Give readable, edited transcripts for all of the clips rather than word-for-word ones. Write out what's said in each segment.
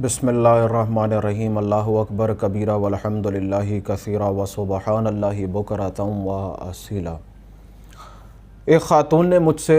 بسم اللہ الرحمن الرحیم۔ اللہ اکبر کبیرہ والحمدللہ کثیرہ وسبحان اللہ بکرۃ و اصیلا۔ ایک خاتون نے مجھ سے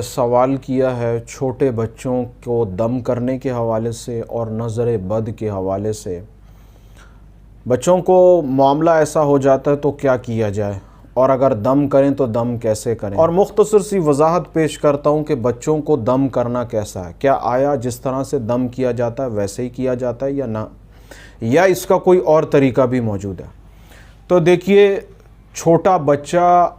سوال کیا ہے چھوٹے بچوں کو دم کرنے کے حوالے سے اور نظر بد کے حوالے سے۔ بچوں کو معاملہ ایسا ہو جاتا ہے تو کیا کیا جائے، اور اگر دم کریں تو دم کیسے کریں، اور مختصر سی وضاحت پیش کرتا ہوں کہ بچوں کو دم کرنا کیسا ہے۔ کیا آیا جس طرح سے دم کیا جاتا ہے ویسے ہی کیا جاتا ہے یا نہ، یا اس کا کوئی اور طریقہ بھی موجود ہے؟ تو دیکھیے، چھوٹا بچہ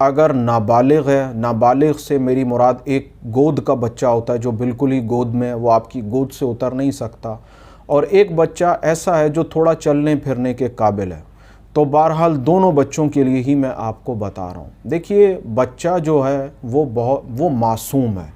اگر نابالغ ہے، نابالغ سے میری مراد ایک گود کا بچہ ہوتا ہے جو بالکل ہی گود میں، وہ آپ کی گود سے اتر نہیں سکتا، اور ایک بچہ ایسا ہے جو تھوڑا چلنے پھرنے کے قابل ہے، تو بہرحال دونوں بچوں کے لیے ہی میں آپ کو بتا رہا ہوں۔ دیکھیے، بچہ جو ہے وہ معصوم ہے۔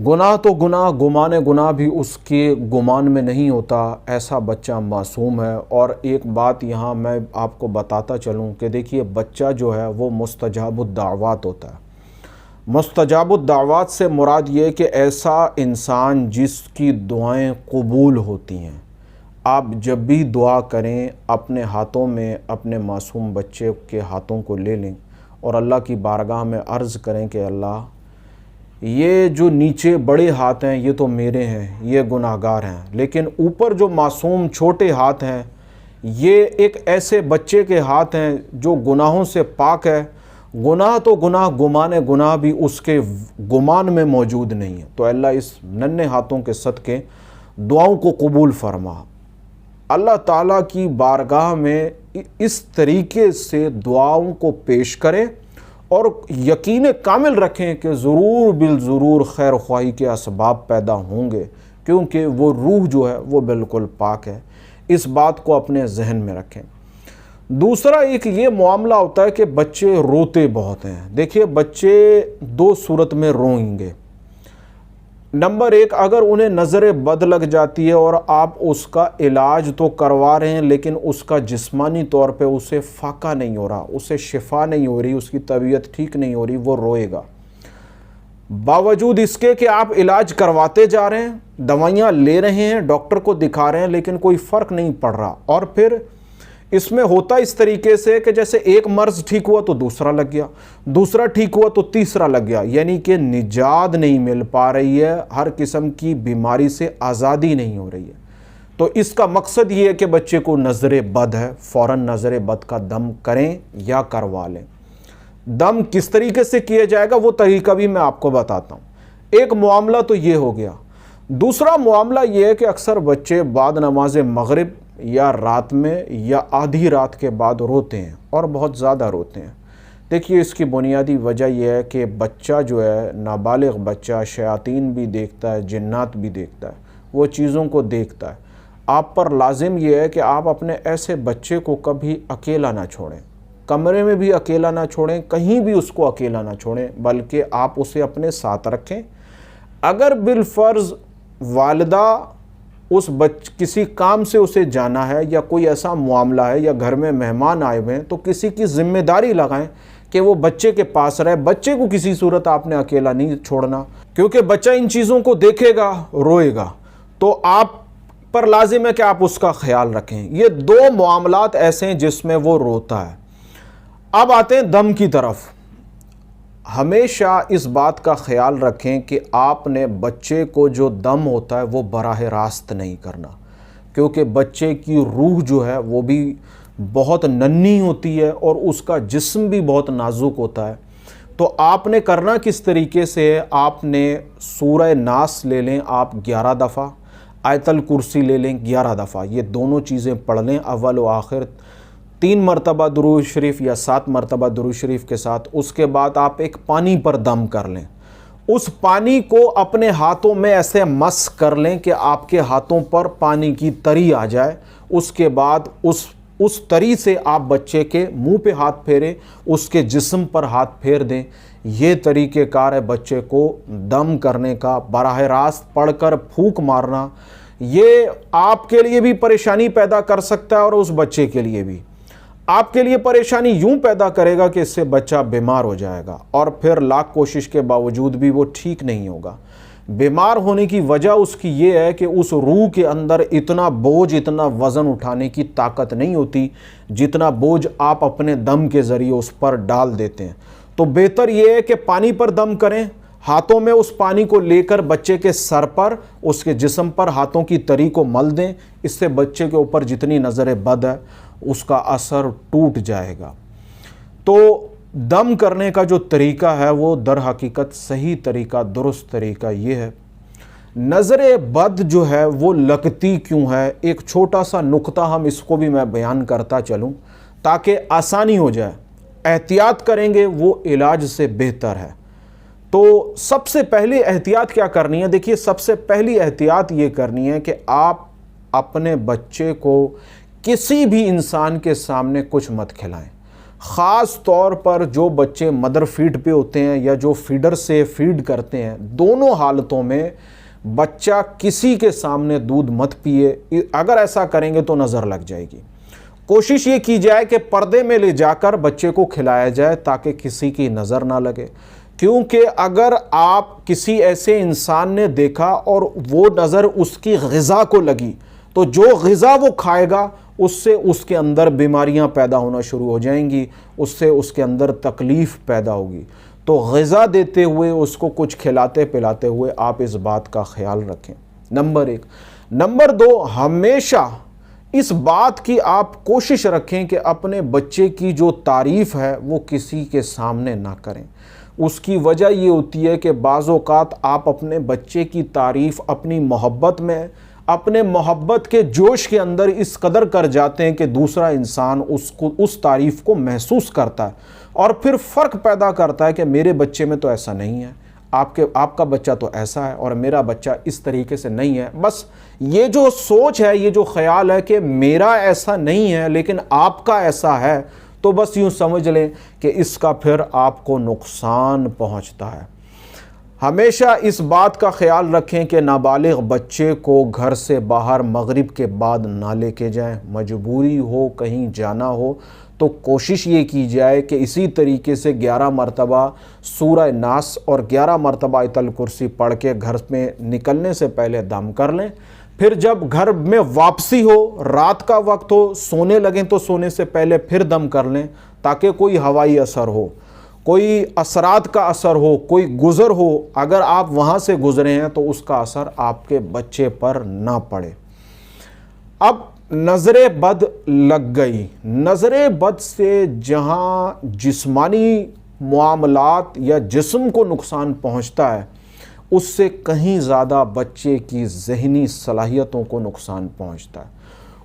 گناہ تو گناہ، گمان گناہ بھی اس کے گمان میں نہیں ہوتا، ایسا بچہ معصوم ہے۔ اور ایک بات یہاں میں آپ کو بتاتا چلوں کہ دیکھیے، بچہ جو ہے وہ مستجاب الدعوات ہوتا ہے۔ مستجاب الدعوات سے مراد یہ کہ ایسا انسان جس کی دعائیں قبول ہوتی ہیں۔ آپ جب بھی دعا کریں، اپنے ہاتھوں میں اپنے معصوم بچے کے ہاتھوں کو لے لیں اور اللہ کی بارگاہ میں عرض کریں کہ اللہ، یہ جو نیچے بڑے ہاتھ ہیں یہ تو میرے ہیں، یہ گناہگار ہیں، لیکن اوپر جو معصوم چھوٹے ہاتھ ہیں یہ ایک ایسے بچے کے ہاتھ ہیں جو گناہوں سے پاک ہے۔ گناہ تو گناہ، گمان گناہ بھی اس کے گمان میں موجود نہیں ہے، تو اللہ اس ننھے ہاتھوں کے صدقے دعاؤں کو قبول فرما۔ اللہ تعالیٰ کی بارگاہ میں اس طریقے سے دعاؤں کو پیش کریں اور یقین کامل رکھیں کہ ضرور بالضرور خیر خواہی کے اسباب پیدا ہوں گے، کیونکہ وہ روح جو ہے وہ بالکل پاک ہے۔ اس بات کو اپنے ذہن میں رکھیں۔ دوسرا ایک یہ معاملہ ہوتا ہے کہ بچے روتے بہت ہیں۔ دیکھیے، بچے دو صورت میں روئیں گے۔ نمبر ایک، اگر انہیں نظر بد لگ جاتی ہے اور آپ اس کا علاج تو کروا رہے ہیں لیکن اس کا جسمانی طور پہ اسے فاقہ نہیں ہو رہا، اسے شفا نہیں ہو رہی، اس کی طبیعت ٹھیک نہیں ہو رہی، وہ روئے گا۔ باوجود اس کے کہ آپ علاج کرواتے جا رہے ہیں، دوائیاں لے رہے ہیں، ڈاکٹر کو دکھا رہے ہیں، لیکن کوئی فرق نہیں پڑ رہا، اور پھر اس میں ہوتا اس طریقے سے کہ جیسے ایک مرض ٹھیک ہوا تو دوسرا لگ گیا، دوسرا ٹھیک ہوا تو تیسرا لگ گیا، یعنی کہ نجات نہیں مل پا رہی ہے، ہر قسم کی بیماری سے آزادی نہیں ہو رہی ہے۔ تو اس کا مقصد یہ ہے کہ بچے کو نظر بد ہے، فوراً نظر بد کا دم کریں یا کروا لیں۔ دم کس طریقے سے کیا جائے گا وہ طریقہ بھی میں آپ کو بتاتا ہوں۔ ایک معاملہ تو یہ ہو گیا۔ دوسرا معاملہ یہ ہے کہ اکثر بچے بعد نماز مغرب یا رات میں یا آدھی رات کے بعد روتے ہیں، اور بہت زیادہ روتے ہیں۔ دیکھیے، اس کی بنیادی وجہ یہ ہے کہ بچہ جو ہے، نابالغ بچہ، شیاطین بھی دیکھتا ہے، جنات بھی دیکھتا ہے، وہ چیزوں کو دیکھتا ہے۔ آپ پر لازم یہ ہے کہ آپ اپنے ایسے بچے کو کبھی اکیلا نہ چھوڑیں، کمرے میں بھی اکیلا نہ چھوڑیں، کہیں بھی اس کو اکیلا نہ چھوڑیں، بلکہ آپ اسے اپنے ساتھ رکھیں۔ اگر بالفرض والدہ کسی کام سے اسے جانا ہے یا کوئی ایسا معاملہ ہے یا گھر میں مہمان آئے ہوئے ہیں، تو کسی کی ذمہ داری لگائیں کہ وہ بچے کے پاس رہے۔ بچے کو کسی صورت آپ نے اکیلا نہیں چھوڑنا، کیونکہ بچہ ان چیزوں کو دیکھے گا، روئے گا، تو آپ پر لازم ہے کہ آپ اس کا خیال رکھیں۔ یہ دو معاملات ایسے ہیں جس میں وہ روتا ہے۔ اب آتے ہیں دم کی طرف۔ ہمیشہ اس بات کا خیال رکھیں کہ آپ نے بچے کو جو دم ہوتا ہے وہ براہ راست نہیں کرنا، کیونکہ بچے کی روح جو ہے وہ بھی بہت ننھی ہوتی ہے اور اس کا جسم بھی بہت نازک ہوتا ہے۔ تو آپ نے کرنا کس طریقے سے ہے، آپ نے سورہ ناس لے لیں آپ 11 دفعہ، آیت الکرسی لے لیں 11 دفعہ، یہ دونوں چیزیں پڑھ لیں اول و آخر، 3 مرتبہ درود شریف یا 7 مرتبہ درود شریف کے ساتھ۔ اس کے بعد آپ ایک پانی پر دم کر لیں، اس پانی کو اپنے ہاتھوں میں ایسے مس کر لیں کہ آپ کے ہاتھوں پر پانی کی تری آ جائے۔ اس کے بعد اس تری سے آپ بچے کے منہ پہ ہاتھ پھیریں، اس کے جسم پر ہاتھ پھیر دیں۔ یہ طریقہ کار ہے بچے کو دم کرنے کا۔ براہ راست پڑھ کر پھونک مارنا یہ آپ کے لیے بھی پریشانی پیدا کر سکتا ہے، اور اس بچے کے لیے بھی۔ آپ کے لیے پریشانی یوں پیدا کرے گا کہ اس سے بچہ بیمار ہو جائے گا، اور پھر لاکھ کوشش کے باوجود بھی وہ ٹھیک نہیں ہوگا۔ بیمار ہونے کی وجہ اس کی یہ ہے کہ اس روح کے اندر اتنا بوجھ، اتنا وزن اٹھانے کی طاقت نہیں ہوتی جتنا بوجھ آپ اپنے دم کے ذریعے اس پر ڈال دیتے ہیں۔ تو بہتر یہ ہے کہ پانی پر دم کریں، ہاتھوں میں اس پانی کو لے کر بچے کے سر پر، اس کے جسم پر ہاتھوں کی تری کو مل دیں۔ اس سے بچے کے اوپر جتنی نظر بد ہے اس کا اثر ٹوٹ جائے گا۔ تو دم کرنے کا جو طریقہ ہے وہ در حقیقت صحیح طریقہ، درست طریقہ یہ ہے۔ نظر بد جو ہے وہ لگتی کیوں ہے، ایک چھوٹا سا نقطہ ہم اس کو بھی میں بیان کرتا چلوں تاکہ آسانی ہو جائے۔ احتیاط کریں گے وہ علاج سے بہتر ہے۔ تو سب سے پہلی احتیاط کیا کرنی ہے؟ دیکھیے، سب سے پہلی احتیاط یہ کرنی ہے کہ آپ اپنے بچے کو کسی بھی انسان کے سامنے کچھ مت کھلائیں۔ خاص طور پر جو بچے مدر فیڈ پہ ہوتے ہیں یا جو فیڈر سے فیڈ کرتے ہیں، دونوں حالتوں میں بچہ کسی کے سامنے دودھ مت پیے۔ اگر ایسا کریں گے تو نظر لگ جائے گی۔ کوشش یہ کی جائے کہ پردے میں لے جا کر بچے کو کھلایا جائے تاکہ کسی کی نظر نہ لگے، کیونکہ اگر آپ کسی ایسے انسان نے دیکھا اور وہ نظر اس کی غذا کو لگی تو جو غذا وہ کھائے گا اس سے اس کے اندر بیماریاں پیدا ہونا شروع ہو جائیں گی، اس سے اس کے اندر تکلیف پیدا ہوگی۔ تو غذا دیتے ہوئے، اس کو کچھ کھلاتے پلاتے ہوئے آپ اس بات کا خیال رکھیں، نمبر 1۔ نمبر 2، ہمیشہ اس بات کی آپ کوشش رکھیں کہ اپنے بچے کی جو تعریف ہے وہ کسی کے سامنے نہ کریں۔ اس کی وجہ یہ ہوتی ہے کہ بعض اوقات آپ اپنے بچے کی تعریف اپنی محبت میں، اپنے محبت کے جوش کے اندر اس قدر کر جاتے ہیں کہ دوسرا انسان اس تعریف کو محسوس کرتا ہے اور پھر فرق پیدا کرتا ہے کہ میرے بچے میں تو ایسا نہیں ہے، آپ کا بچہ تو ایسا ہے اور میرا بچہ اس طریقے سے نہیں ہے۔ بس یہ جو سوچ ہے، یہ جو خیال ہے کہ میرا ایسا نہیں ہے لیکن آپ کا ایسا ہے، تو بس یوں سمجھ لیں کہ اس کا پھر آپ کو نقصان پہنچتا ہے۔ ہمیشہ اس بات کا خیال رکھیں کہ نابالغ بچے کو گھر سے باہر مغرب کے بعد نہ لے کے جائیں۔ مجبوری ہو، کہیں جانا ہو تو کوشش یہ کی جائے کہ اسی طریقے سے 11 مرتبہ سورہ ناس اور 11 مرتبہ آیت الکرسی پڑھ کے گھر میں نکلنے سے پہلے دم کر لیں۔ پھر جب گھر میں واپسی ہو، رات کا وقت ہو، سونے لگیں تو سونے سے پہلے پھر دم کر لیں تاکہ کوئی ہوائی اثر ہو، کوئی اثرات کا اثر ہو، کوئی گزر ہو، اگر آپ وہاں سے گزرے ہیں تو اس کا اثر آپ کے بچے پر نہ پڑے۔ اب نظر بد لگ گئی۔ نظر بد سے جہاں جسمانی معاملات یا جسم کو نقصان پہنچتا ہے، اس سے کہیں زیادہ بچے کی ذہنی صلاحیتوں کو نقصان پہنچتا ہے۔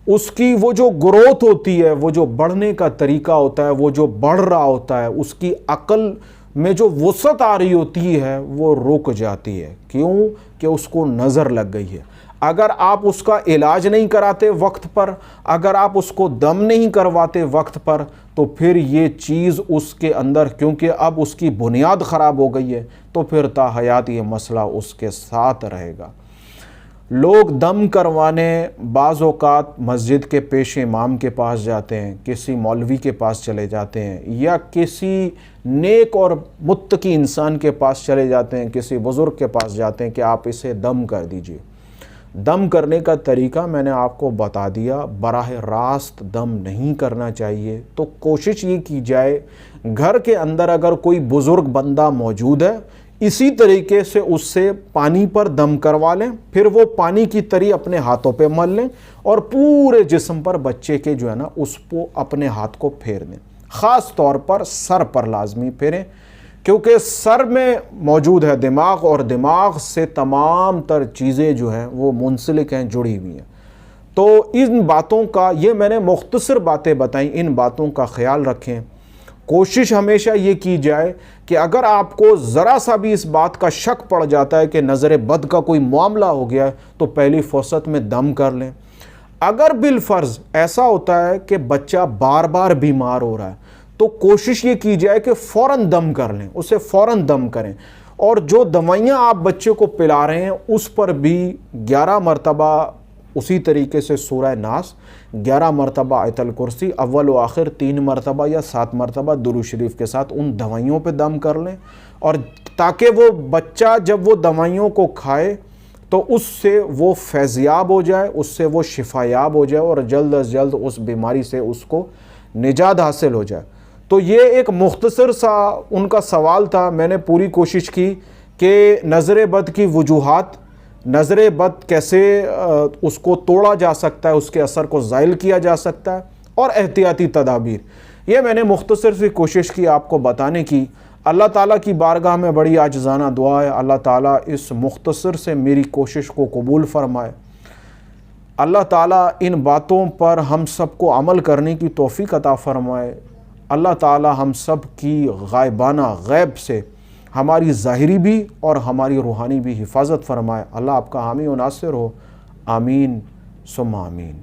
اس کی وہ جو گروتھ ہوتی ہے، وہ جو بڑھنے کا طریقہ ہوتا ہے، وہ جو بڑھ رہا ہوتا ہے، اس کی عقل میں جو وسعت آ رہی ہوتی ہے وہ رک جاتی ہے۔ کیوں؟ کہ اس کو نظر لگ گئی ہے۔ اگر آپ اس کا علاج نہیں کراتے وقت پر، اگر آپ اس کو دم نہیں کرواتے وقت پر، تو پھر یہ چیز اس کے اندر، کیونکہ اب اس کی بنیاد خراب ہو گئی ہے، تو پھر تا حیات یہ مسئلہ اس کے ساتھ رہے گا۔ لوگ دم کروانے بعض اوقات مسجد کے پیش امام کے پاس جاتے ہیں، کسی مولوی کے پاس چلے جاتے ہیں، یا کسی نیک اور متقی انسان کے پاس چلے جاتے ہیں، کسی بزرگ کے پاس جاتے ہیں کہ آپ اسے دم کر دیجئے۔ دم کرنے کا طریقہ میں نے آپ کو بتا دیا، براہ راست دم نہیں کرنا چاہیے۔ تو کوشش یہ کی جائے گھر کے اندر اگر کوئی بزرگ بندہ موجود ہے، اسی طریقے سے اس سے پانی پر دم کروا لیں، پھر وہ پانی کی تری اپنے ہاتھوں پہ مل لیں اور پورے جسم پر بچے کے جو ہے نا اس کو اپنے ہاتھ کو پھیر دیں۔ خاص طور پر سر پر لازمی پھیریں، کیونکہ سر میں موجود ہے دماغ، اور دماغ سے تمام تر چیزیں جو ہیں وہ منسلک ہیں، جڑی ہوئی ہیں۔ تو ان باتوں کا، یہ میں نے مختصر باتیں بتائیں، ان باتوں کا خیال رکھیں۔ کوشش ہمیشہ یہ کی جائے کہ اگر آپ کو ذرا سا بھی اس بات کا شک پڑ جاتا ہے کہ نظر بد کا کوئی معاملہ ہو گیا ہے تو پہلی فرصت میں دم کر لیں۔ اگر بالفرض ایسا ہوتا ہے کہ بچہ بار بار بیمار ہو رہا ہے تو کوشش یہ کی جائے کہ فوراً دم کر لیں، اسے فوراً دم کریں، اور جو دوائیاں آپ بچے کو پلا رہے ہیں اس پر بھی 11 مرتبہ اسی طریقے سے سورہ ناس 11 مرتبہ آیت الکرسی اول و آخر 3 مرتبہ یا 7 مرتبہ درود شریف کے ساتھ ان دوائیوں پہ دم کر لیں، اور تاکہ وہ بچہ جب وہ دوائیوں کو کھائے تو اس سے وہ فیضیاب ہو جائے، اس سے وہ شفایاب ہو جائے، اور جلد از جلد اس بیماری سے اس کو نجات حاصل ہو جائے۔ تو یہ ایک مختصر سا ان کا سوال تھا۔ میں نے پوری کوشش کی کہ نظر بد کی وجوہات، نظر بد کیسے اس کو توڑا جا سکتا ہے، اس کے اثر کو زائل کیا جا سکتا ہے، اور احتیاطی تدابیر، یہ میں نے مختصر سی کوشش کی آپ کو بتانے کی۔ اللہ تعالیٰ کی بارگاہ میں بڑی عاجزانہ دعا ہے، اللہ تعالیٰ اس مختصر سے میری کوشش کو قبول فرمائے۔ اللہ تعالیٰ ان باتوں پر ہم سب کو عمل کرنے کی توفیق عطا فرمائے۔ اللہ تعالیٰ ہم سب کی غائبانہ غیب سے ہماری ظاہری بھی اور ہماری روحانی بھی حفاظت فرمائے۔ اللہ آپ کا حامی و ناصر ہو، آمین ثم آمین۔